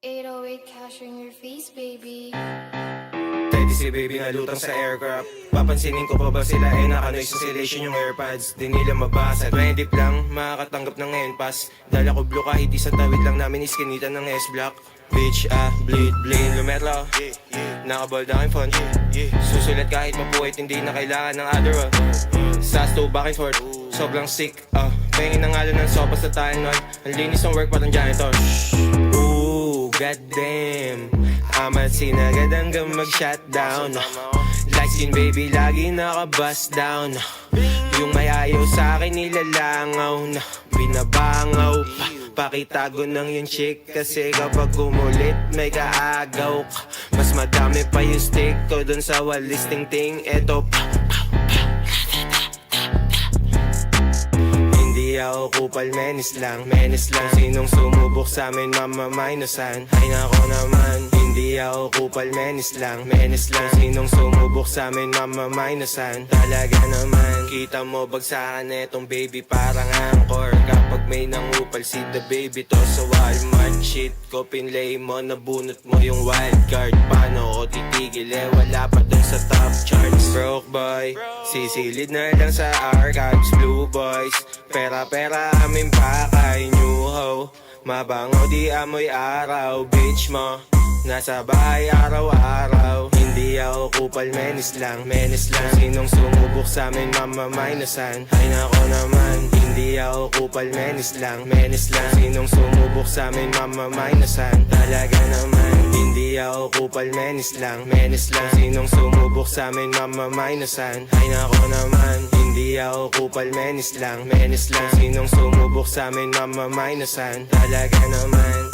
808 cash in your face, baby. Teddy si baby nga lutang sa aircraft. Papansinin ko pa ba sila ay naka-noise cancellation yung airpods. Di nila mabasa, 20 lang makakatanggap ng NPAS. Dala ko blue kahit isang tawid lang namin iskinitan ng S-block. Bitch bleed lumetro. Nakabold aking font. Susulat kahit mapuwit, hindi na kailangan ng Adderall. Sas to back and forth, sobrang sick. Pengin ng ngalan ng sopa sa Tylenol. Ang linis ng work parang janitor. Ooh, goddamn, amat sinagad hanggang mag-shutdown. Light skin baby, lagi naka-bust down. Yung may ayaw sa akin nilalangaw na binabangaw pa. Pakitago ng yung chick kasi kapag kumulit may kaagaw ka. Mas madami pa yung stick ko dun sa walis ting-ting. Eto pa. Hindi ako kupal, menis lang. Sinong sumubok sa amin mamamainusan. Ay nako naman, hindi ako kupal, menis lang. Sinong sumubok sa amin mamamainusan. Talaga naman, kita mo bagsakan etong baby parang angkor. Kapag may nangupal si the baby to sa Walmart. Shit ko pinlay mo, nabunot mo yung wild card. Paano ko titigil wala pa dun sa top charts. Broke boy, sisilid na lang sa archives. Blue boys, pera amin pakay. New ho, mabango di amoy araw. Bitch mo, nasa bahay araw-araw. Hindi ako kupal, menis lang. Sinong sumubok sa amin mamamainusan. Ay nako naman, hindi ako kupal, menis lang. Sinong sumubok sa amin mamamainusan. Talaga naman, hindi ako kupal, menis lang. Sinong sumubok sa amin mamamainusan. Ay nako naman, hindi ako kupal, menis lang. Sinong sumubok sa amin mamamainusan. Talaga naman.